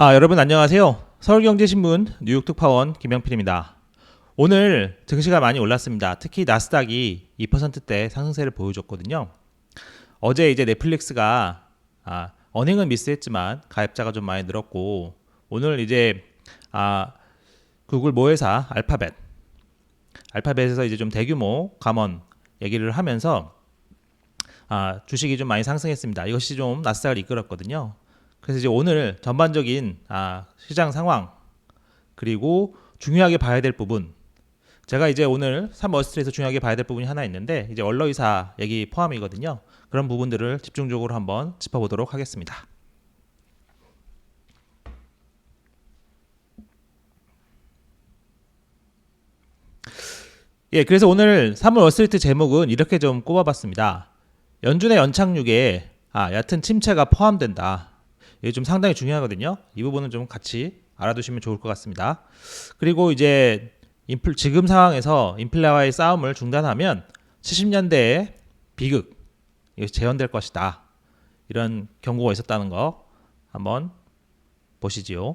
여러분 안녕하세요. 서울경제신문 뉴욕 특파원 김영필입니다. 오늘 증시가 많이 올랐습니다. 특히 나스닥이 2%대 상승세를 보여줬거든요. 어제 이제 넷플릭스가 어닝은 미스했지만 가입자가 좀 많이 늘었고, 오늘 이제 구글 모회사 알파벳에서 이제 좀 대규모 감원 얘기를 하면서 주식이 좀 많이 상승했습니다. 이것이 좀 나스닥을 이끌었거든요. 그래서 이제 오늘 전반적인 시장 상황, 그리고 중요하게 봐야 될 부분, 제가 이제 오늘 3월스트리트에서 중요하게 봐야 될 부분이 하나 있는데, 이제 언러이사 얘기 포함이거든요. 그런 부분들을 집중적으로 한번 짚어보도록 하겠습니다. 그래서 오늘 3월 월스트리트 제목은 이렇게 좀 꼽아봤습니다. 연준의 연착륙에 얕은 침체가 포함된다. 이게 좀 상당히 중요하거든요. 이 부분은 좀 같이 알아두시면 좋을 것 같습니다. 그리고 이제 지금 상황에서 인플레와의 싸움을 중단하면 70년대의 비극, 이것이 재현될 것이다. 이런 경고가 있었다는 거 한번 보시지요.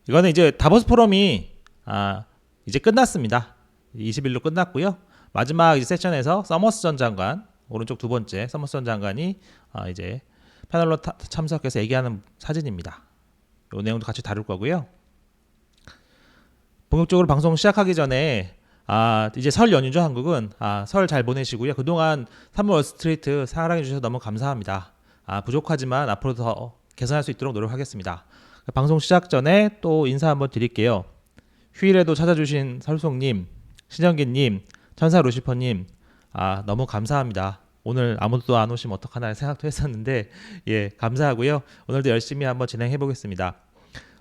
이거는 이제 다보스 포럼이 이제 끝났습니다. 20일로 끝났고요. 마지막 이제 세션에서 서머스 전 장관, 오른쪽 두 번째 서머스 전 장관이 이제 패널로 참석해서 얘기하는 사진입니다. 이 내용도 같이 다룰 거고요. 본격적으로 방송 시작하기 전에 이제 설 연휴죠. 한국은 설 잘 보내시고요. 그동안 3월 월스트리트 사랑해 주셔서 너무 감사합니다. 부족하지만 앞으로 더 개선할 수 있도록 노력하겠습니다. 방송 시작 전에 또 인사 한번 드릴게요. 휴일에도 찾아주신 설송님, 신영기님, 천사 루시퍼님, 너무 감사합니다. 오늘 아무도 안 오시면 어떡하나 생각도 했었는데, 감사하고요. 오늘도 열심히 한번 진행해 보겠습니다.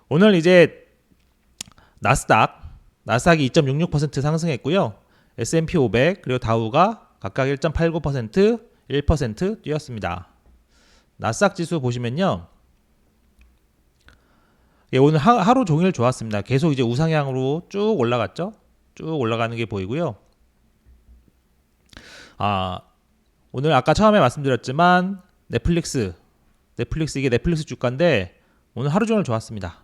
오늘 이제 나스닥이 2.66% 상승했고요. S&P 500 그리고 다우가 각각 1.89%, 1% 뛰었습니다. 나스닥 지수 보시면요. 오늘 하루 종일 좋았습니다. 계속 이제 우상향으로 쭉 올라갔죠. 쭉 올라가는 게 보이고요. 오늘 아까 처음에 말씀드렸지만 넷플릭스 이게 넷플릭스 주가인데 오늘 하루 종일 좋았습니다.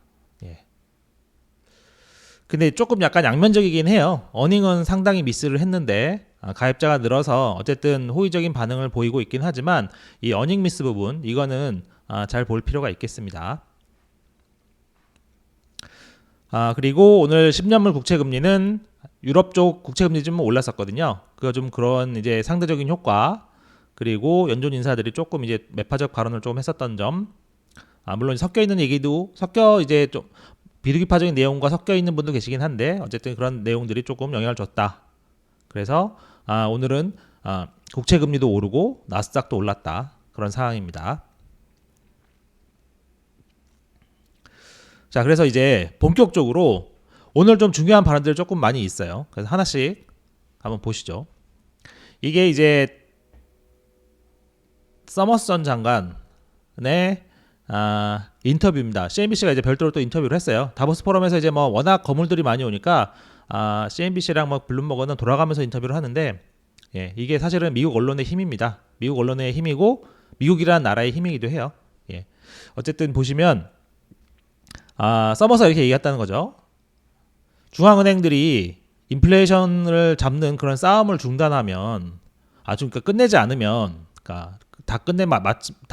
근데 조금 약간 양면적이긴 해요. 어닝은 상당히 미스를 했는데 가입자가 늘어서 어쨌든 호의적인 반응을 보이고 있긴 하지만 이 어닝 미스 부분, 이거는 잘 볼 필요가 있겠습니다. 그리고 오늘 10년물 국채금리는 유럽 쪽 국채금리 좀 올랐었거든요. 그거 좀 그런 이제 상대적인 효과, 그리고 연준 인사들이 조금 이제 매파적 발언을 좀 했었던 점, 물론 섞여 있는 얘기도 이제 좀 비르기파적인 내용과 섞여 있는 분도 계시긴 한데 어쨌든 그런 내용들이 조금 영향을 줬다. 그래서 오늘은 국채금리도 오르고 나스닥도 올랐다. 그런 상황입니다. 자, 그래서 이제 본격적으로 오늘 좀 중요한 발언들이 조금 많이 있어요. 그래서 하나씩 한번 보시죠. 이게 이제 서머스 전 장관의 인터뷰입니다. CNBC가 이제 별도로 또 인터뷰를 했어요. 다보스 포럼에서 이제 뭐 워낙 거물들이 많이 오니까 CNBC랑 뭐 블룸버그는 돌아가면서 인터뷰를 하는데, 이게 사실은 미국 언론의 힘입니다. 미국 언론의 힘이고 미국이라는 나라의 힘이기도 해요. 어쨌든 보시면 서머스가 이렇게 얘기했다는 거죠. 중앙은행들이 인플레이션을 잡는 그런 싸움을 중단하면, 그러니까 끝내지 않으면, 그러니까 다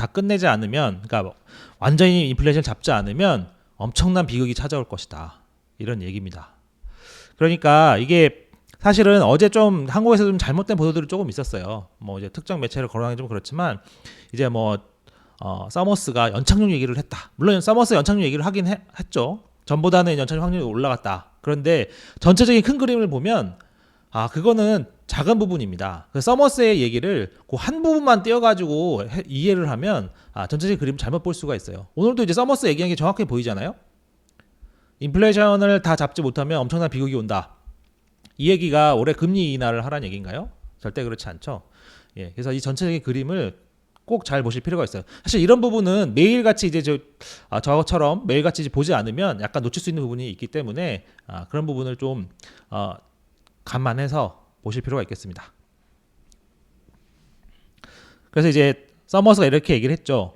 끝내지 않으면, 그러니까 완전히 인플레이션을 잡지 않으면 엄청난 비극이 찾아올 것이다. 이런 얘기입니다. 그러니까 이게 사실은 어제 좀 한국에서 좀 잘못된 보도들이 조금 있었어요. 뭐 이제 특정 매체를 거론하기 좀 그렇지만 이제 뭐 서머스가 연착륙 얘기를 했다. 물론 서머스 연착륙 얘기를 하긴 했죠. 전보다는 연착륙 확률이 올라갔다. 그런데 전체적인 큰 그림을 보면 그거는 작은 부분입니다. 서머스의 얘기를 그 한 부분만 떼어가지고 이해를 하면 전체적인 그림을 잘못 볼 수가 있어요. 오늘도 이제 서머스 얘기한 게 정확하게 보이잖아요. 인플레이션을 다 잡지 못하면 엄청난 비극이 온다. 이 얘기가 올해 금리 인하를 하라는 얘기인가요? 절대 그렇지 않죠. 그래서 이 전체적인 그림을 꼭 잘 보실 필요가 있어요. 사실 이런 부분은 매일같이 이제 저처럼 매일같이 보지 않으면 약간 놓칠 수 있는 부분이 있기 때문에 그런 부분을 좀 감안해서 보실 필요가 있겠습니다. 그래서 이제 서머스가 이렇게 얘기를 했죠.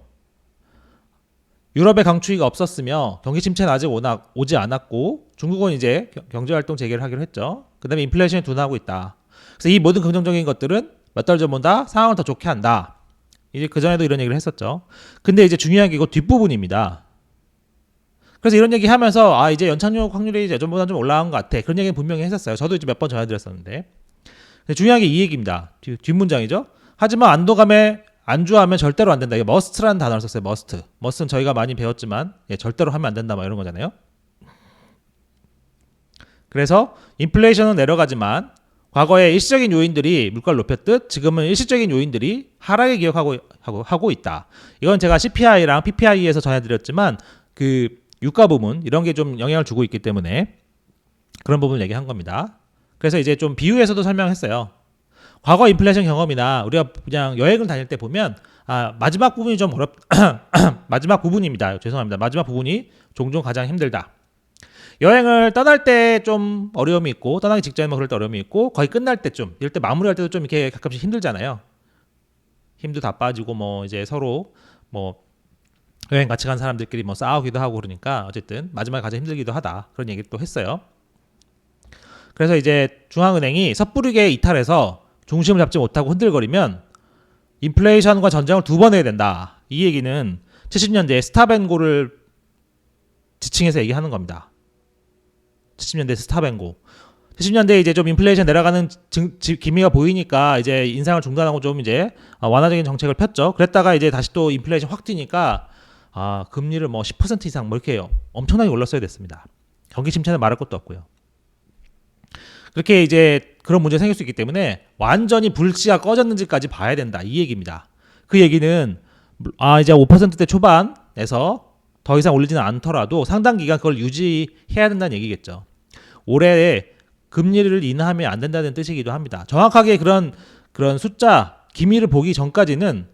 유럽의 강추위가 없었으며 경기 침체는 아직 오지 않았고 중국은 이제 경제활동 재개를 하기로 했죠. 그 다음에 인플레이션이 둔화하고 있다. 그래서 이 모든 긍정적인 것들은 몇 달 전보다 상황을 더 좋게 한다. 이제 그전에도 이런 얘기를 했었죠. 근데 이제 중요한 게 이거 뒷부분입니다. 그래서 이런 얘기 하면서 이제 연착륙 확률이 예전보다 좀 올라간 것 같아. 그런 얘기는 분명히 했었어요. 저도 이제 몇 번 전해드렸었는데. 중요한 게 이 얘기입니다. 뒷문장이죠. 하지만 안주하면 절대로 안 된다. 이게 must라는 단어를 썼어요. must는 저희가 많이 배웠지만 절대로 하면 안 된다. 막 이런 거잖아요. 그래서 인플레이션은 내려가지만 과거에 일시적인 요인들이 물가를 높였듯 지금은 일시적인 요인들이 하락에 기여하고 있다. 이건 제가 CPI랑 PPI에서 전해드렸지만 그 유가 부분 이런 게 좀 영향을 주고 있기 때문에 그런 부분을 얘기한 겁니다. 그래서 이제 좀 비유해서도 설명했어요. 과거 인플레이션 경험이나 우리가 그냥 여행을 다닐 때 보면 마지막 부분이 좀 마지막 부분입니다. 죄송합니다. 마지막 부분이 종종 가장 힘들다. 여행을 떠날 때 좀 어려움이 있고 떠나기 직전에 뭐 그럴 때 어려움이 있고 거의 끝날 때쯤 이럴 때 마무리할 때도 좀 이렇게 가끔씩 힘들잖아요. 힘도 다 빠지고 뭐 이제 서로 뭐 여행 같이 간 사람들끼리 뭐 싸우기도 하고 그러니까 어쨌든 마지막에 가장 힘들기도 하다. 그런 얘기를 또 했어요. 그래서 이제 중앙은행이 섣부르게 이탈해서 중심을 잡지 못하고 흔들거리면 인플레이션과 전쟁을 두 번 해야 된다. 이 얘기는 70년대에 스탑앤고를 지칭해서 얘기하는 겁니다. 70년대 스탑앤고. 70년대에 이제 좀 인플레이션 내려가는 기미가 보이니까 이제 인상을 중단하고 좀 이제 완화적인 정책을 폈죠. 그랬다가 이제 다시 또 인플레이션 확 뛰니까 금리를 뭐 10% 이상 뭐 이렇게 엄청나게 올렸어야 됐습니다. 경기 침체는 말할 것도 없고요. 그렇게 이제 그런 문제가 생길 수 있기 때문에 완전히 불씨가 꺼졌는지까지 봐야 된다. 이 얘기입니다. 그 얘기는 이제 5%대 초반에서 더 이상 올리지는 않더라도 상당 기간 그걸 유지해야 된다는 얘기겠죠. 올해 금리를 인하하면 안 된다는 뜻이기도 합니다. 정확하게 그런 숫자 기미를 보기 전까지는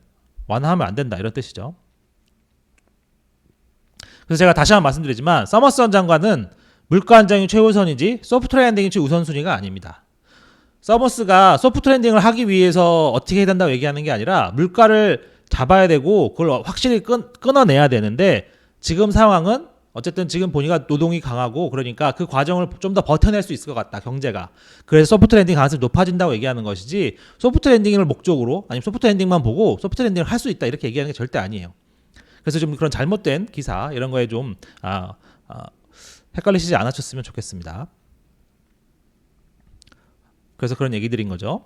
완화하면 안 된다 이런 뜻이죠. 그래서 제가 다시 한번 말씀드리지만 서머선 장관은 물가 안정이 최우선이지 소프트 랜딩이 우선순위가 아닙니다. 서머스가 소프트 랜딩을 하기 위해서 어떻게 해야 된다고 얘기하는 게 아니라 물가를 잡아야 되고 그걸 확실히 끊어내야 되는데 지금 상황은 어쨌든 지금 보니까 노동이 강하고 그러니까 그 과정을 좀 더 버텨낼 수 있을 것 같다. 경제가. 그래서 소프트 랜딩 가능성이 높아진다고 얘기하는 것이지 소프트 랜딩을 목적으로 아니면 소프트 랜딩만 보고 소프트 랜딩을 할 수 있다 이렇게 얘기하는 게 절대 아니에요. 그래서 좀 그런 잘못된 기사 이런 거에 좀 헷갈리시지 않으셨으면 좋겠습니다. 그래서 그런 얘기 드린 거죠.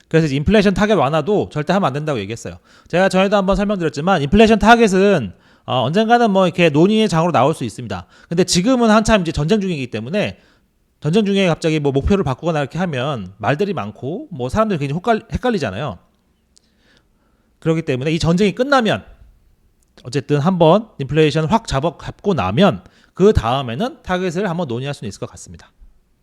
그래서 인플레이션 타겟 완화도 절대 하면 안 된다고 얘기했어요. 제가 전에도 한번 설명드렸지만 인플레이션 타겟은 언젠가는 뭐 이렇게 논의의 장으로 나올 수 있습니다. 근데 지금은 한참 이제 전쟁 중이기 때문에 전쟁 중에 갑자기 뭐 목표를 바꾸거나 이렇게 하면 말들이 많고 뭐 사람들이 굉장히 헷갈리잖아요. 그렇기 때문에 이 전쟁이 끝나면 어쨌든 한번 인플레이션 확 잡고 나면 그 다음에는 타겟을 한번 논의할 수는 있을 것 같습니다.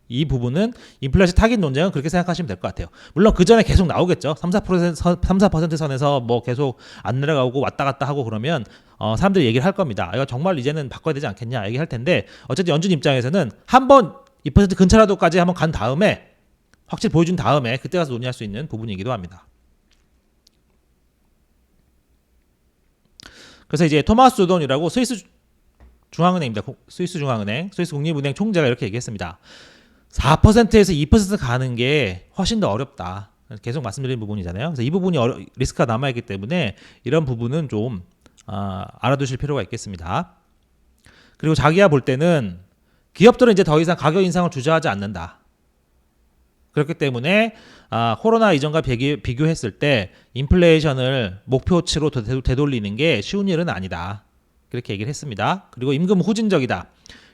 이 부분은 인플레이션 타깃 논쟁은 그렇게 생각하시면 될 것 같아요. 물론 그 전에 계속 나오겠죠. 3-4% 선에서 뭐 계속 안 내려가고 왔다 갔다 하고 그러면 사람들이 얘기를 할 겁니다. 이거 정말 이제는 바꿔야 되지 않겠냐 얘기할 텐데 어쨌든 연준 입장에서는 한번 2% 근처라도까지 한번 간 다음에 확실히 보여준 다음에 그때 가서 논의할 수 있는 부분이기도 합니다. 그래서 이제 토마스 조던이라고 스위스 중앙은행입니다. 스위스 중앙은행, 스위스 국립은행 총재가 이렇게 얘기했습니다. 4%에서 2% 가는 게 훨씬 더 어렵다. 계속 말씀드린 부분이잖아요. 그래서 이 부분이 리스크가 남아있기 때문에 이런 부분은 좀 알아두실 필요가 있겠습니다. 그리고 자기가 볼 때는 기업들은 이제 더 이상 가격 인상을 주저하지 않는다. 그렇기 때문에 코로나 이전과 비교했을 때 인플레이션을 목표치로 되돌리는 게 쉬운 일은 아니다. 그렇게 얘기를 했습니다. 그리고 임금 후진적이다.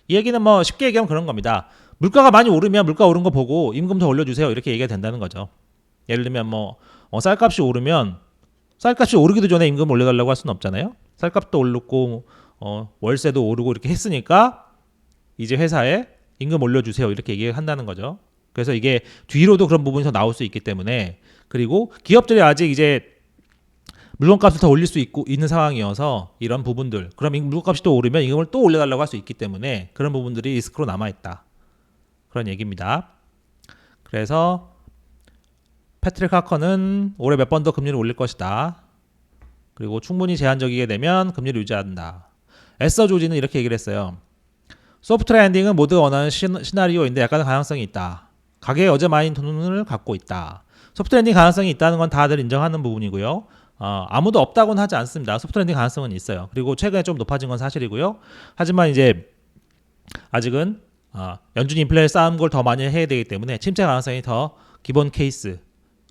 이 얘기는 뭐 쉽게 얘기하면 그런 겁니다. 물가가 많이 오르면 물가 오른 거 보고 임금 더 올려주세요. 이렇게 얘기가 된다는 거죠. 예를 들면 뭐 쌀값이 오르면 쌀값이 오르기도 전에 임금 올려달라고 할 수는 없잖아요. 쌀값도 오르고 월세도 오르고 이렇게 했으니까 이제 회사에 임금 올려주세요. 이렇게 얘기한다는 거죠. 그래서 이게 뒤로도 그런 부분이 더 나올 수 있기 때문에 그리고 기업들이 아직 이제 물건값을 더 올릴 수 있는 상황이어서 이런 부분들 그럼 물건값이 또 오르면 임금을 또 올려달라고 할 수 있기 때문에 그런 부분들이 리스크로 남아있다. 그런 얘기입니다. 그래서 패트릭 하커는 올해 몇 번 더 금리를 올릴 것이다. 그리고 충분히 제한적이게 되면 금리를 유지한다. 에서 조지는 이렇게 얘기를 했어요. 소프트 랜딩은 모두가 원하는 시나리오인데 약간의 가능성이 있다. 가계에 여전히 돈을 갖고 있다. 소프트 랜딩 가능성이 있다는 건 다들 인정하는 부분이고요. 아무도 없다고는 하지 않습니다. 소프트 랜딩 가능성은 있어요. 그리고 최근에 좀 높아진 건 사실이고요. 하지만 이제 아직은 연준 인플레를 쌓은 걸 더 많이 해야 되기 때문에 침체 가능성이 더 기본 케이스,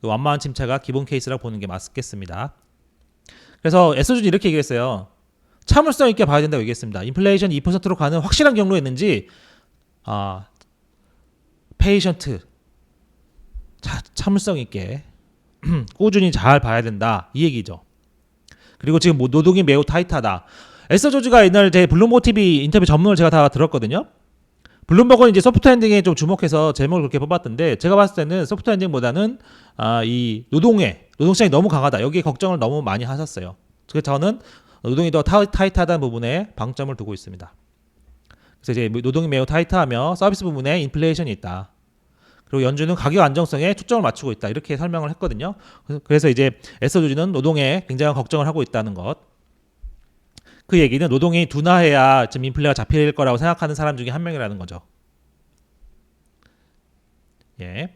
완만한 침체가 기본 케이스라고 보는 게 맞겠습니다. 그래서 에서준이 이렇게 얘기했어요. 참을성 있게 봐야 된다고 얘기했습니다. 인플레이션이 2%로 가는 확실한 경로였는지 페이션트 참을성 있게 꾸준히 잘 봐야 된다 이 얘기죠. 그리고 지금 노동이 매우 타이트하다. 에서 조지가 옛날 제 블룸버그 TV 인터뷰 전문을 제가 다 들었거든요. 블룸버그는 이제 소프트 랜딩에 좀 주목해서 제목을 그렇게 뽑았던데 제가 봤을 때는 소프트 랜딩보다는 이 노동시장이 너무 강하다 여기에 걱정을 너무 많이 하셨어요. 그래서 저는 노동이 더 타이트하다는 부분에 방점을 두고 있습니다. 그래서 이제 노동이 매우 타이트하며 서비스 부분에 인플레이션이 있다. 그리고 연준은 가격 안정성에 초점을 맞추고 있다. 이렇게 설명을 했거든요. 그래서 이제 에서 조지는 노동에 굉장한 걱정을 하고 있다는 것. 그 얘기는 노동이 둔화해야 지금 인플레가 잡힐 거라고 생각하는 사람 중에 한 명이라는 거죠. 예.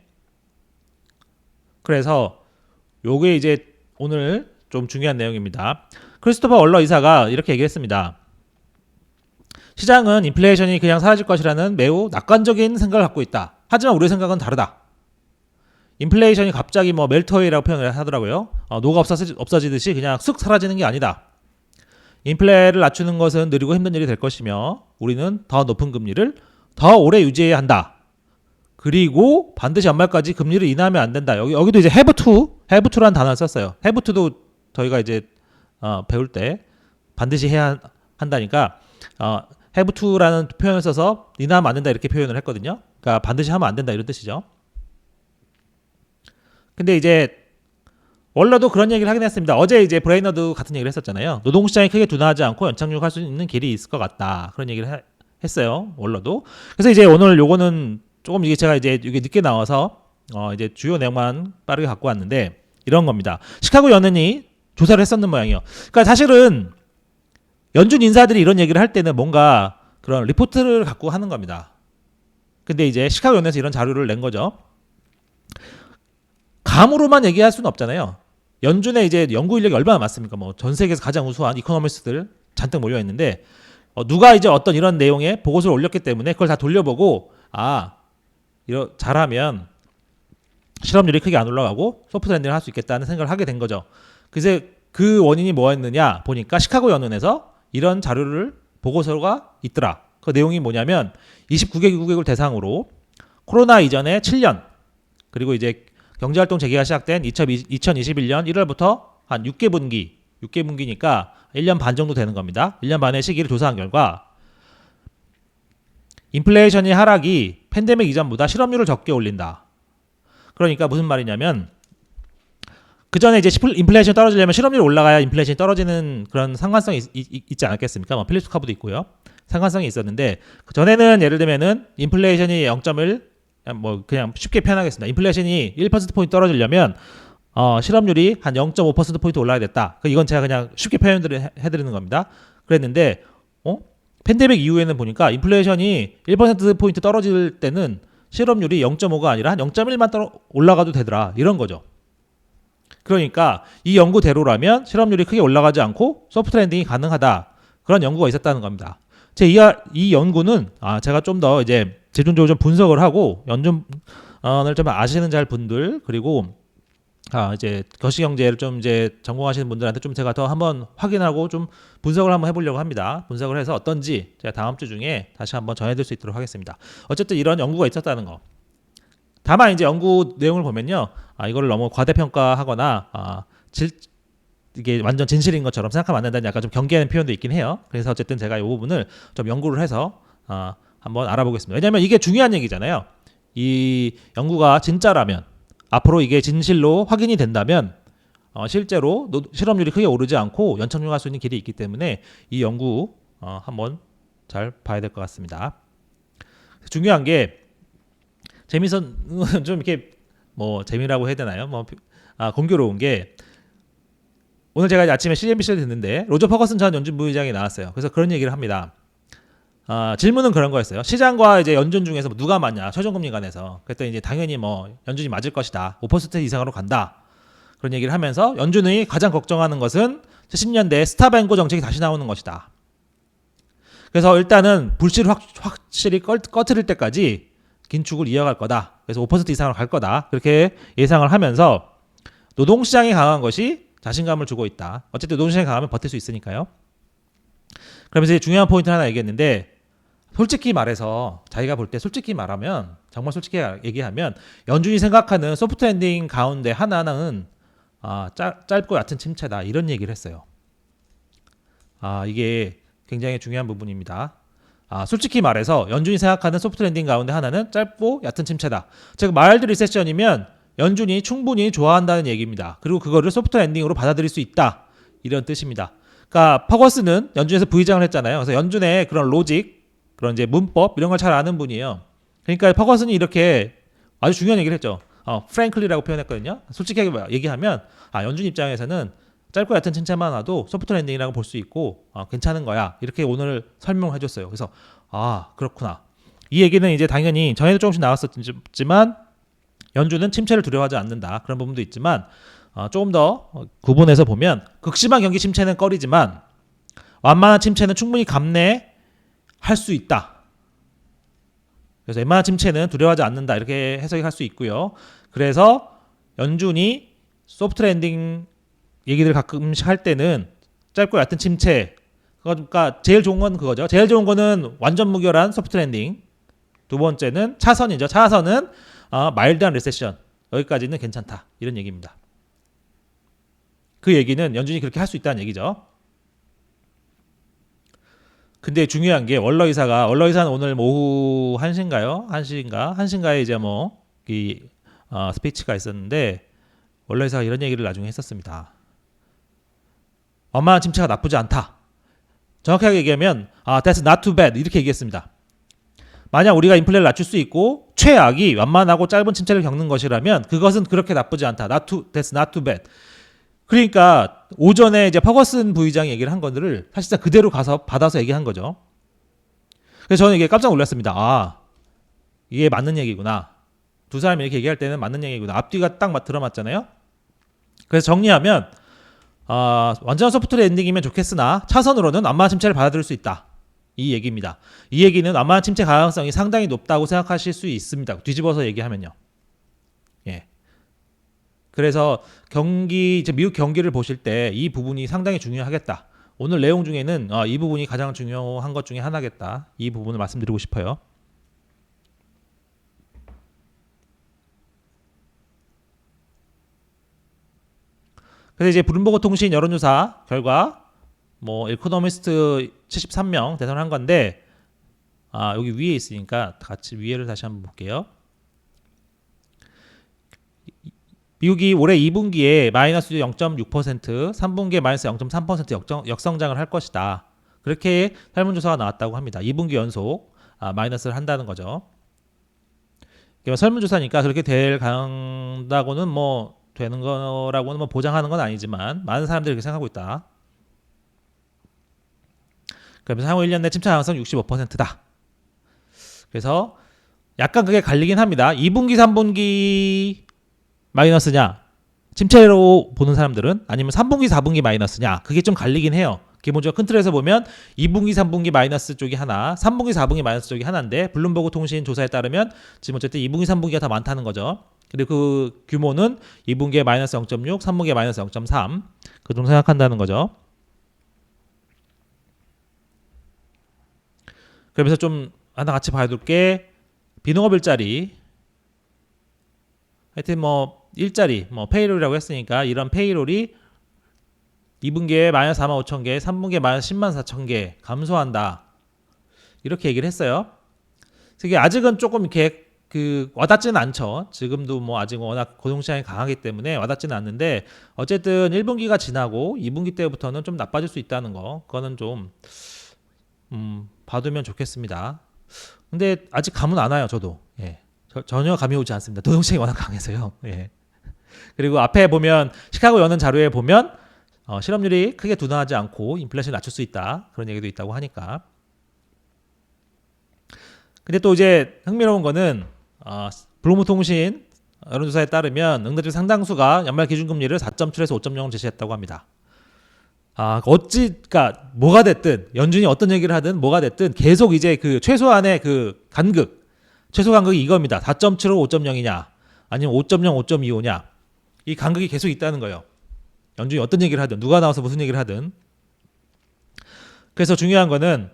그래서 요게 이제 오늘 좀 중요한 내용입니다. 크리스토퍼 월러 이사가 이렇게 얘기했습니다. 시장은 인플레이션이 그냥 사라질 것이라는 매우 낙관적인 생각을 갖고 있다. 하지만 우리의 생각은 다르다. 인플레이션이 갑자기 멜트어웨이라고 표현을 하더라고요. 노가 없어지듯이 그냥 쑥 사라지는 게 아니다. 인플레를 낮추는 것은 느리고 힘든 일이 될 것이며 우리는 더 높은 금리를 더 오래 유지해야 한다. 그리고 반드시 연말까지 금리를 인하하면 안 된다. 여기도 이제 have to라는 단어를 썼어요. have to도 저희가 이제 배울 때 반드시 해야 한다니까 have to라는 표현을 써서 인하하면 안 된다 이렇게 표현을 했거든요. 그러니까 반드시 하면 안 된다 이런 뜻이죠. 근데 이제 월러도 그런 얘기를 하긴 했습니다. 어제 이제 브레이너드 같은 얘기를 했었잖아요. 노동시장이 크게 둔화하지 않고 연착륙할 수 있는 길이 있을 것 같다. 그런 얘기를 했어요. 월러도. 그래서 이제 오늘 요거는 조금 이게 제가 이제 이게 늦게 나와서 이제 주요 내용만 빠르게 갖고 왔는데 이런 겁니다. 시카고 연은이 조사를 했었는 모양이에요. 그러니까 사실은 연준 인사들이 이런 얘기를 할 때는 뭔가 그런 리포트를 갖고 하는 겁니다. 근데 이제 시카고 연에서 이런 자료를 낸 거죠. 감으로만 얘기할 수는 없잖아요. 연준의 이제 연구 인력이 얼마나 많습니까? 전 세계에서 가장 우수한 이코노미스트들 잔뜩 몰려 있는데 누가 이제 어떤 이런 내용의 보고서를 올렸기 때문에 그걸 다 돌려보고 잘하면 실업률이 크게 안 올라가고 소프트 랜딩을 할 수 있겠다는 생각을 하게 된 거죠. 그래서 그 원인이 뭐였느냐 보니까 시카고 연은에서 이런 자료를 보고서가 있더라. 그 내용이 뭐냐면 29개국을 대상으로 코로나 이전에 7년 그리고 이제 경제활동 재개가 시작된 2021년 1월부터 한 6개분기니까 1년 반 정도 되는 겁니다. 1년 반의 시기를 조사한 결과 인플레이션의 하락이 팬데믹 이전보다 실업률을 적게 올린다. 그러니까 무슨 말이냐면 그 전에 이제 인플레이션이 떨어지려면 실업률이 올라가야 인플레이션이 떨어지는 그런 상관성이 있지 않았겠습니까? 필립스 커브도 있고요. 상관성이 있었는데 그 전에는 예를 들면은 인플레이션이 0.1 그냥 쉽게 표현하겠습니다. 인플레이션이 1%포인트 떨어지려면 실업률이 한 0.5%포인트 올라야 됐다. 이건 제가 그냥 쉽게 표현을 해드리는 겁니다. 그랬는데 팬데믹 이후에는 보니까 인플레이션이 1%포인트 떨어질 때는 실업률이 0.5가 아니라 한 0.1만 올라가도 되더라. 이런 거죠. 그러니까 이 연구대로라면 실업률이 크게 올라가지 않고 소프트 랜딩이 가능하다. 그런 연구가 있었다는 겁니다. 이 연구는 제가 좀 더 이제 재정적으로 좀 분석을 하고 연준을 좀 아시는 잘 분들 그리고 이제 거시경제를 좀 이제 전공하시는 분들한테 좀 제가 더 한번 확인하고 좀 분석을 한번 해보려고 합니다. 분석을 해서 어떤지 제가 다음 주 중에 다시 한번 전해드릴 수 있도록 하겠습니다. 어쨌든 이런 연구가 있었다는 거. 다만 이제 연구 내용을 보면요, 이거를 너무 과대평가하거나 이게 완전 진실인 것처럼 생각하면 안 된다는 약간 좀 경계하는 표현도 있긴 해요. 그래서 어쨌든 제가 이 부분을 좀 연구를 해서 한번 알아보겠습니다. 왜냐하면 이게 중요한 얘기잖아요. 이 연구가 진짜라면 앞으로 이게 진실로 확인이 된다면 실제로 실업률이 크게 오르지 않고 연착륙할 수 있는 길이 있기 때문에 이 연구 한번 잘 봐야 될 것 같습니다. 중요한 게 좀 이렇게 재미라고 해야 되나요? 공교로운 게 오늘 제가 아침에 CNBC를 듣는데 로저 퍼거슨 전 연준 부의장이 나왔어요. 그래서 그런 얘기를 합니다. 질문은 그런 거였어요. 시장과 이제 연준 중에서 누가 맞냐, 최종금리 간에서. 그랬더니 이제 당연히 뭐 연준이 맞을 것이다. 5% 이상으로 간다. 그런 얘기를 하면서 연준이 가장 걱정하는 것은 70년대 스탑앤고 정책이 다시 나오는 것이다. 그래서 일단은 불씨를 확실히 꺼트릴 때까지 긴축을 이어갈 거다. 그래서 5% 이상으로 갈 거다. 그렇게 예상을 하면서 노동시장이 강한 것이 자신감을 주고 있다. 어쨌든 노동시장이 강하면 버틸 수 있으니까요. 그러면서 이제 중요한 포인트 하나 얘기했는데, 솔직히 말해서 자기가 볼 때 솔직히 말하면, 정말 솔직히 얘기하면 연준이 생각하는 소프트 랜딩 가운데 하나는 짧고 얕은 침체다, 이런 얘기를 했어요. 이게 굉장히 중요한 부분입니다. 솔직히 말해서 연준이 생각하는 소프트 랜딩 가운데 하나는 짧고 얕은 침체다. 즉 마일드 리세션이면 연준이 충분히 좋아한다는 얘기입니다. 그리고 그거를 소프트 랜딩으로 받아들일 수 있다, 이런 뜻입니다. 그러니까 퍼거슨은 연준에서 부의장을 했잖아요. 그래서 연준의 그런 로직, 그런 이제 문법 이런 걸 잘 아는 분이에요. 그러니까 퍼거슨이 이렇게 아주 중요한 얘기를 했죠. 프랭클리라고 표현했거든요. 솔직하게 얘기하면 연준 입장에서는 짧고 얕은 침체만 와도 소프트 랜딩이라고 볼 수 있고 괜찮은 거야, 이렇게 오늘 설명해 줬어요. 그래서 그렇구나. 이 얘기는 이제 당연히 전에도 조금씩 나왔었지만 연준은 침체를 두려워하지 않는다, 그런 부분도 있지만 조금 더 구분해서 보면 극심한 경기 침체는 꺼리지만 완만한 침체는 충분히 감내할 수 있다. 그래서 웬만한 침체는 두려워하지 않는다, 이렇게 해석이 할 수 있고요. 그래서 연준이 소프트 랜딩 얘기들 가끔씩 할 때는 짧고 얕은 침체, 그러니까 제일 좋은 건 그거죠. 제일 좋은 거는 완전 무결한 소프트 랜딩. 두 번째는 차선이죠. 차선은 마일드한 리세션, 여기까지는 괜찮다, 이런 얘기입니다. 그 얘기는 연준이 그렇게 할 수 있다는 얘기죠. 근데 중요한 게 원로이사는 오늘 오후 1시인가요? 1시인가에 이제 스피치가 있었는데, 원로이사가 이런 얘기를 나중에 했었습니다. 완만한 침체가 나쁘지 않다. 정확하게 얘기하면 that's not too bad, 이렇게 얘기했습니다. 만약 우리가 인플레를 낮출 수 있고 최악이 완만하고 짧은 침체를 겪는 것이라면 그것은 그렇게 나쁘지 않다. That's not too bad. 그러니까 오전에 이제 퍼거슨 부의장이 얘기를 한 것들을 사실상 그대로 가서 받아서 얘기한 거죠. 그래서 저는 이게 깜짝 놀랐습니다. 이게 맞는 얘기구나. 두 사람이 이렇게 얘기할 때는 맞는 얘기구나. 앞뒤가 딱 들어맞잖아요. 그래서 정리하면 완전 소프트 랜딩이면 좋겠으나 차선으로는 완만한 침체를 받아들일 수 있다, 이 얘기입니다. 이 얘기는 완만한 침체 가능성이 상당히 높다고 생각하실 수 있습니다. 뒤집어서 얘기하면요. 그래서 미국 경기를 보실 때 이 부분이 상당히 중요하겠다. 오늘 내용 중에는 이 부분이 가장 중요한 것 중에 하나겠다, 이 부분을 말씀드리고 싶어요. 그래서 이제 블룸버그 통신 여론조사 결과 에코노미스트 73명 대선한 건데 여기 위에 있으니까 같이 위에를 다시 한번 볼게요. 미국이 올해 2분기에 마이너스 0.6%, 3분기에 마이너스 0.3% 역성장을 할 것이다, 그렇게 설문조사가 나왔다고 합니다. 2분기 연속 마이너스를 한다는 거죠. 설문조사니까 그렇게 간다고는 되는 거라고는 보장하는 건 아니지만 많은 사람들이 그렇게 생각하고 있다. 그러면서 향후 1년 내 침체 가능성 65%다. 그래서 약간 그게 갈리긴 합니다. 2분기, 3분기 마이너스냐, 침체로 보는 사람들은, 아니면 3분기, 4분기 마이너스냐, 그게 좀 갈리긴 해요. 기본적으로 큰 틀에서 보면 2분기, 3분기 마이너스 쪽이 하나, 3분기, 4분기 마이너스 쪽이 하나인데, 블룸버그 통신 조사에 따르면 지금 어쨌든 2분기, 3분기가 더 많다는 거죠. 그리고 그 규모는 2분기에 마이너스 0.6, 3분기에 마이너스 0.3, 그 정도 생각한다는 거죠. 그러면서 좀 하나 같이 봐둘 게, 비농업 일자리, 하여튼 일자리, 페이롤이라고 했으니까 이런 페이롤이 2분기에 마이너스 4만 5천 개, 3분기에 마이너스 10만 4천 개 감소한다, 이렇게 얘기를 했어요. 그래서 이게 아직은 조금 이렇게 와닿지는 않죠. 지금도 아직 워낙 고용시장이 강하기 때문에 와닿지는 않는데, 어쨌든 1분기가 지나고 2분기 때부터는 좀 나빠질 수 있다는 거, 그거는 좀 봐두면 좋겠습니다. 근데 아직 감은 안 와요. 저도 전혀 감이 오지 않습니다. 노동시장이 워낙 강해서요. 그리고 앞에 보면 시카고 여는 자료에 보면 실업률이 크게 둔화하지 않고 인플레이션을 낮출 수 있다. 그런 얘기도 있다고 하니까. 근데 또 이제 흥미로운 거는 블룸버그 통신 여론조사에 따르면 응답자 상당수가 연말 기준금리를 4.7에서 5.0을 제시했다고 합니다. 그러니까 뭐가 됐든 연준이 어떤 얘기를 하든 뭐가 됐든 계속 이제 그 최소한의 그 최소 간극이 이겁니다. 4.75, 5.0이냐 아니면 5.0, 5.25냐 이 간극이 계속 있다는 거예요. 연준이 어떤 얘기를 하든 누가 나와서 무슨 얘기를 하든. 그래서 중요한 거는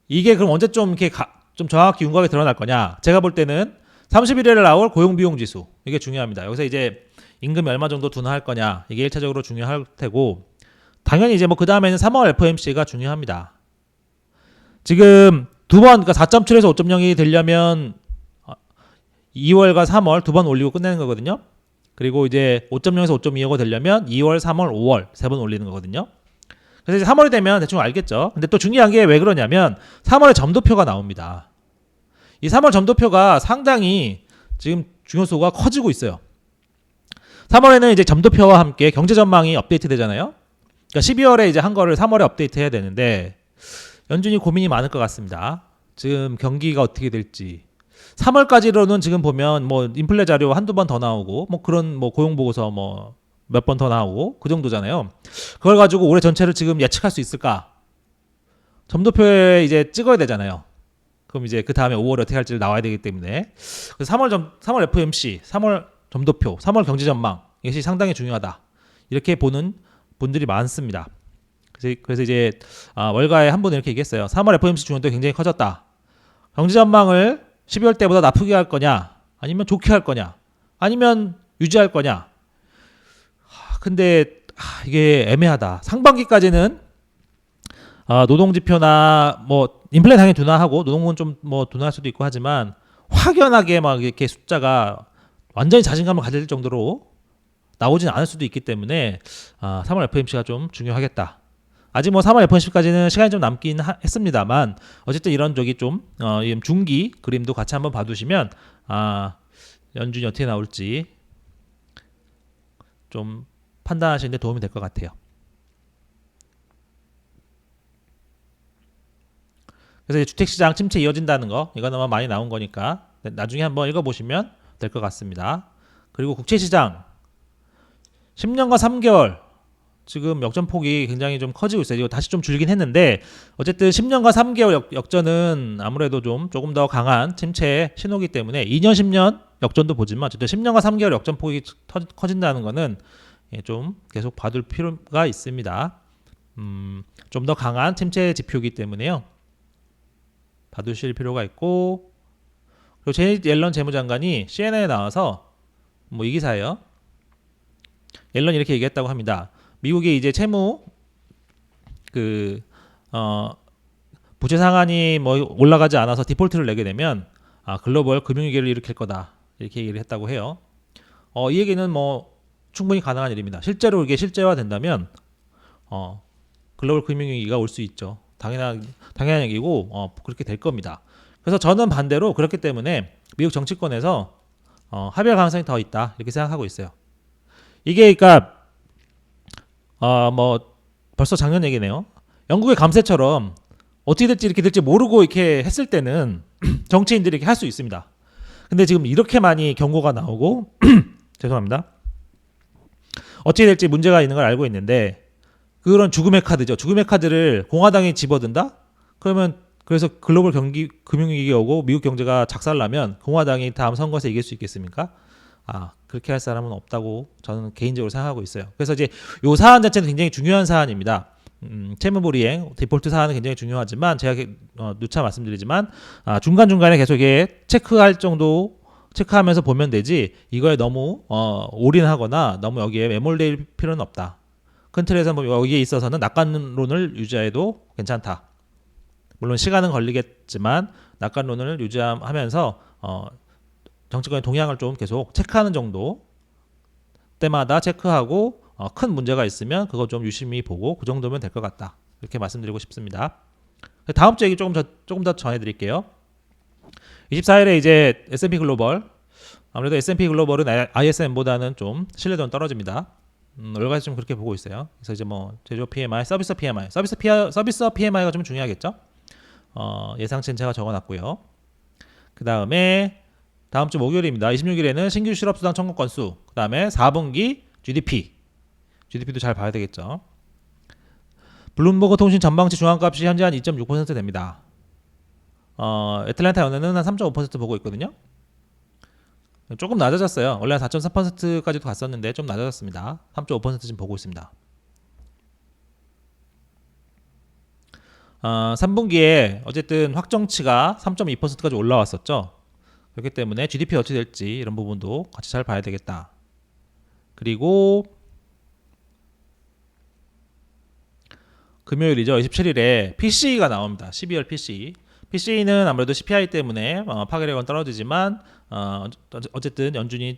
이게 그럼 언제 좀 이렇게 좀 정확히 윤곽이 드러날 거냐. 제가 볼 때는 31일에 나올 고용비용지수 이게 중요합니다. 여기서 이제 임금이 얼마 정도 둔화할 거냐 이게 1차적으로 중요할 테고 당연히 이제 뭐 그 다음에는 3월 FOMC가 중요합니다. 지금 두 번 그러니까 4.7에서 5.0이 되려면 2월과 3월 두 번 올리고 끝내는 거거든요. 그리고 이제 5.0에서 5.25가 되려면 2월, 3월, 5월 세 번 올리는 거거든요. 그래서 이제 3월이 되면 대충 알겠죠. 근데 또 중요한 게 왜 그러냐면 3월에 점도표가 나옵니다. 이 3월 점도표가 상당히 지금 중요소가 커지고 있어요. 3월에는 이제 점도표와 함께 경제 전망이 업데이트 되잖아요. 그러니까 12월에 이제 한 거를 3월에 업데이트 해야 되는데 연준이 고민이 많을 것 같습니다. 지금 경기가 어떻게 될지. 3월까지로는 지금 보면 뭐 인플레 자료 한두 번 더 나오고 뭐 그런 뭐 고용 보고서 뭐 몇 번 더 나오고 그 정도잖아요. 그걸 가지고 올해 전체를 지금 예측할 수 있을까? 점도표에 이제 찍어야 되잖아요. 그럼 이제 그 다음에 5월에 어떻게 할지 나와야 되기 때문에 그래서 3월 FOMC, 3월 점도표, 3월 경제 전망 이것이 상당히 중요하다. 이렇게 보는 분들이 많습니다. 그래서 이제 월가에 한 분은 이렇게 얘기했어요. 3월 FOMC 중요도가 굉장히 커졌다. 경제 전망을 12월 때보다 나쁘게 할 거냐 아니면 좋게 할 거냐 아니면 유지할 거냐. 근데 이게 애매하다. 상반기까지는 노동지표나 뭐 인플레 당연히 둔화하고 노동은 좀 뭐 둔화할 수도 있고 하지만 확연하게 막 이렇게 숫자가 완전히 자신감을 가질 정도로 나오진 않을 수도 있기 때문에 3월 FOMC가 좀 중요하겠다. 아직 뭐 3월 FOMC까지는 시간이 좀 남긴 했습니다만 어쨌든 이런 쪽이 좀 중기 그림도 같이 한번 봐두시면 연준이 어떻게 나올지 좀 판단하시는 데 도움이 될 것 같아요. 그래서 주택시장 침체 이어진다는 거 이거는 아마 많이 나온 거니까 나중에 한번 읽어보시면 될 것 같습니다. 그리고 국채시장 10년과 3개월 지금 역전폭이 굉장히 좀 커지고 있어요. 이거 다시 좀 줄긴 했는데 어쨌든 10년과 3개월 역전은 아무래도 조금 더 강한 침체의 신호기 때문에 2년 10년 역전도 보지만 어쨌든 10년과 3개월 역전폭이 커진다는 거는 좀 계속 봐둘 필요가 있습니다. 좀 더 강한 침체 지표이기 때문에요. 봐두실 필요가 있고 그리고 제닛 옐런 재무장관이 CNN에 나와서 뭐 이 기사예요. 옐런이 이렇게 얘기했다고 합니다. 미국이 이제 채무 부채 상한이 뭐 올라가지 않아서 디폴트를 내게 되면 글로벌 금융위기를 일으킬 거다 이렇게 얘기를 했다고 해요. 이 얘기는 뭐 충분히 가능한 일입니다. 실제로 이게 실제화된다면 글로벌 금융위기가 올 수 있죠. 당연한 얘기고 그렇게 될 겁니다. 그래서 저는 반대로 그렇기 때문에 미국 정치권에서 합의할 가능성이 더 있다 이렇게 생각하고 있어요. 이게 그러니까 뭐 벌써 작년 얘기네요. 영국의 감세처럼 어떻게 될지 이렇게 될지 모르고 이렇게 했을 때는 정치인들이 이렇게 할 수 있습니다. 근데 지금 이렇게 많이 경고가 나오고 죄송합니다. 어떻게 될지 문제가 있는 걸 알고 있는데 그런 죽음의 카드죠. 죽음의 카드를 공화당이 집어든다? 그래서 글로벌 금융위기 오고 미국 경제가 작살나면 공화당이 다음 선거에서 이길 수 있겠습니까? 그렇게 할 사람은 없다고 저는 개인적으로 생각하고 있어요. 그래서 이제 요 사안 자체는 굉장히 중요한 사안입니다. 채무불이행, 디폴트 사안은 굉장히 중요하지만 제가 누차 말씀드리지만 중간중간에 계속 이게 체크하면서 보면 되지 이거에 너무 올인하거나 너무 여기에 매몰될 필요는 없다. 큰 틀에서 뭐 여기에 있어서는 낙관론을 유지해도 괜찮다. 물론 시간은 걸리겠지만 낙관론을 유지하면서 정치권의 동향을 좀 계속 체크하는 정도 때마다 체크하고 큰 문제가 있으면 그거 좀 유심히 보고 그 정도면 될 것 같다. 이렇게 말씀드리고 싶습니다. 다음 주 얘기 조금 더 전해드릴게요. 24일에 이제 S&P 글로벌 아무래도 S&P 글로벌은 ISM보다는 좀 신뢰도는 떨어집니다. 여러 가지 좀 그렇게 보고 있어요. 그래서 이제 뭐 제조업 PMI, 서비스 PMI, 서비스 PMI가 좀 중요하겠죠. 예상치는 제가 적어놨고요. 그 다음에 다음 주 목요일입니다. 26일에는 신규 실업수당 청구 건수, 그 다음에 4분기 GDP도 잘 봐야 되겠죠. 블룸버그 통신 전망치 중앙값이 현재 한 2.6% 됩니다. 애틀랜타 연은은 한 3.5% 보고 있거든요. 조금 낮아졌어요. 원래 한 4.4%까지도 갔었는데 좀 낮아졌습니다. 3.5% 지금 보고 있습니다. 3분기에 어쨌든 확정치가 3.2%까지 올라왔었죠. 그렇기 때문에 GDP 어떻게 될지 이런 부분도 같이 잘 봐야 되겠다. 그리고 금요일이죠. 27일에 PCE가 나옵니다. 12월 PCE. PCE는 아무래도 CPI 때문에 파괴력은 떨어지지만 어쨌든 연준이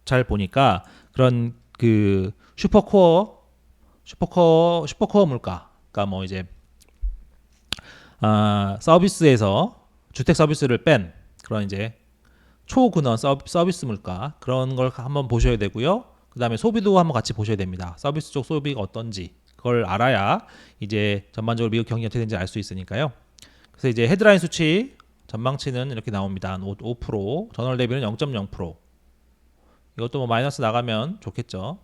잘 보니까 그런 그 슈퍼코어 물가, 그러니까 뭐 이제 서비스에서 주택 서비스를 뺀 그런 이제 초근원 서비스 물가, 그런 걸 한번 보셔야 되고요. 그 다음에 소비도 한번 같이 보셔야 됩니다. 서비스 쪽 소비가 어떤지 그걸 알아야 이제 전반적으로 미국 경기 어떻게 되는지 알 수 있으니까요. 그래서 이제 헤드라인 수치 전망치는 이렇게 나옵니다. 5%, 전월 대비는 0.0%. 이것도 뭐 마이너스 나가면 좋겠죠.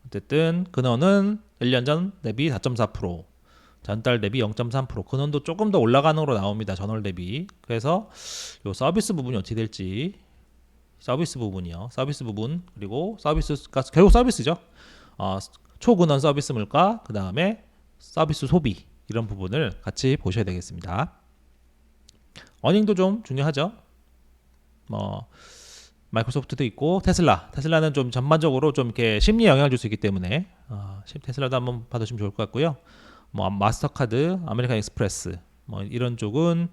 어쨌든 근원은 1년 전 대비 4.4%, 전달 대비 0.3%. 근원도 조금 더 올라가는 거로 나옵니다. 전월 대비. 그래서 요 서비스 부분이 어떻게 될지, 서비스 부분이요. 서비스 부분, 그리고 서비스가 결국 서비스죠. 초근원 서비스 물가, 그 다음에 서비스 소비, 이런 부분을 같이 보셔야 되겠습니다. 어닝도 좀 중요하죠. 뭐 마이크로소프트도 있고 테슬라는 좀 전반적으로 좀 이렇게 심리에 영향을 줄 수 있기 때문에 테슬라도 한번 받으시면 좋을 것 같고요. 뭐 마스터카드, 아메리칸 익스프레스 뭐 이런 쪽은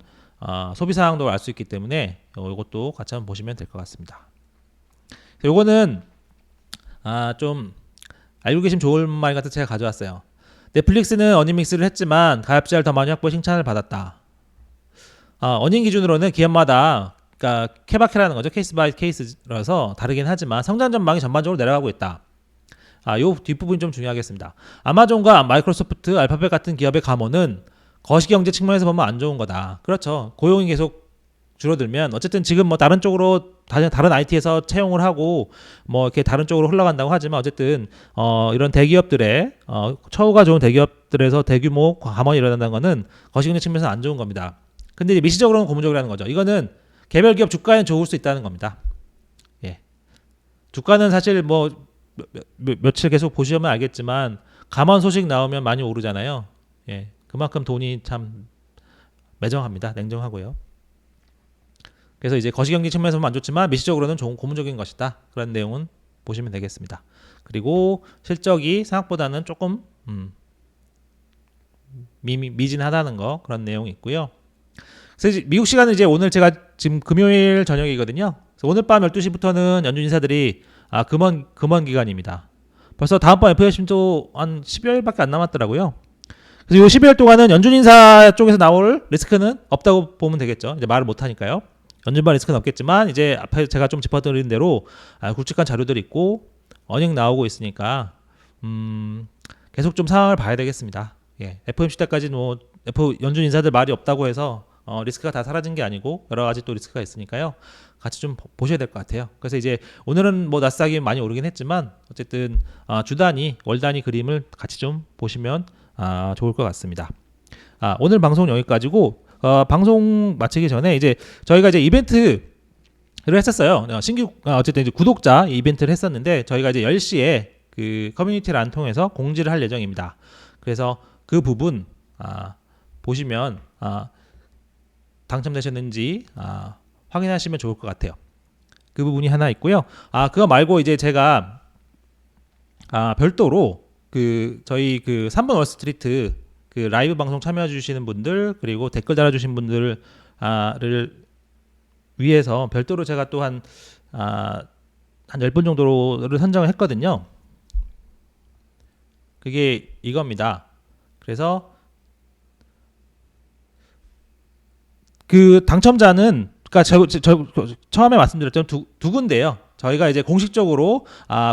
소비 사항도 알 수 있기 때문에 이것도 같이 한번 보시면 될 것 같습니다. 요거는 좀 알고 계시면 좋을 말 같아서 제가 가져왔어요. 넷플릭스는 어닝 믹스를 했지만 가입자를 더 많이 확보해 칭찬을 받았다. 어닝 기준으로는 기업마다 그러니까 케바케라는 거죠. 케이스 바이 케이스라서 다르긴 하지만 성장 전망이 전반적으로 내려가고 있다. 요 뒷부분이 좀 중요하겠습니다. 아마존과 마이크로소프트, 알파벳 같은 기업의 감원은 거시경제 측면에서 보면 안 좋은 거다. 그렇죠. 고용이 계속 줄어들면 어쨌든 지금 뭐 다른 쪽으로 다른 IT에서 채용을 하고 뭐 이렇게 다른 쪽으로 흘러간다고 하지만 어쨌든 이런 대기업들의 처우가 좋은 대기업들에서 대규모 감원이 일어난다는 거는 거시경제 측면에서 안 좋은 겁니다. 근데 이제 미시적으로는 고무적이라는 거죠. 이거는 개별 기업 주가에는 좋을 수 있다는 겁니다. 예. 주가는 사실 뭐 며칠 계속 보시면 알겠지만 감원 소식 나오면 많이 오르잖아요. 예. 그만큼 돈이 참 매정합니다. 냉정하고요. 그래서 이제 거시경제 측면에서 보면 안 좋지만 미시적으로는 좋은 고무적인 것이다. 그런 내용은 보시면 되겠습니다. 그리고 실적이 생각보다는 조금 미진하다는 거, 그런 내용이 있고요. 그래서 미국 시간은 이제 오늘 제가 지금 금요일 저녁이거든요. 그래서 오늘 밤 12시부터는 연준 인사들이 금원 기간입니다. 벌써 다음번 FOMC도 한 10여일밖에 안 남았더라고요. 그래서 이 10여일 동안은 연준 인사 쪽에서 나올 리스크는 없다고 보면 되겠죠. 이제 말을 못 하니까요. 연준반 리스크는 없겠지만 이제 앞에 제가 좀 짚어드린 대로 굵직한 자료들이 있고 어닝 나오고 있으니까 계속 좀 상황을 봐야 되겠습니다. 예, FOMC 때까지 뭐 연준 인사들 말이 없다고 해서 리스크가 다 사라진 게 아니고 여러 가지 또 리스크가 있으니까요. 같이 좀 보셔야 될 것 같아요. 그래서 이제 오늘은 뭐 나스닥이 많이 오르긴 했지만 어쨌든 주 단위, 월 단위 그림을 같이 좀 보시면 좋을 것 같습니다. 오늘 방송 여기까지고 방송 마치기 전에 이제 저희가 이제 이벤트를 했었어요. 신규 어쨌든 이제 구독자 이벤트를 했었는데 저희가 이제 10시에 그 커뮤니티를 안 통해서 공지를 할 예정입니다. 그래서 그 부분 보시면 당첨되셨는지 확인하시면 좋을 것 같아요. 그 부분이 하나 있고요. 그거 말고 이제 제가 별도로 그 저희 그 3번 월스트리트 그 라이브 방송 참여해 주시는 분들 그리고 댓글 달아주신 분들을 위해서 별도로 제가 또 한 10분 정도를 선정을 했거든요. 그게 이겁니다. 그래서 그 당첨자는 그러니까 처음에 말씀드렸던 두 군데예요. 저희가 이제 공식적으로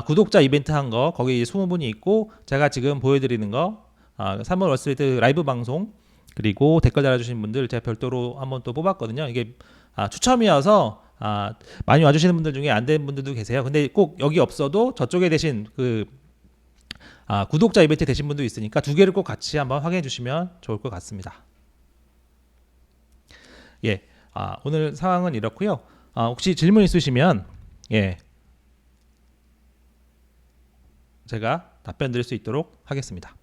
구독자 이벤트 한 거 거기 20분이 있고 제가 지금 보여드리는 거 3월 월스트리트 라이브 방송 그리고 댓글 달아주신 분들 제가 별도로 한번 또 뽑았거든요. 이게 추첨이어서 많이 와주시는 분들 중에 안 된 분들도 계세요. 근데 꼭 여기 없어도 저쪽에 대신 그 구독자 이벤트 되신 분도 있으니까 두 개를 꼭 같이 한번 확인해 주시면 좋을 것 같습니다. 예, 오늘 상황은 이렇고요. 혹시 질문 있으시면 예, 제가 답변 드릴 수 있도록 하겠습니다.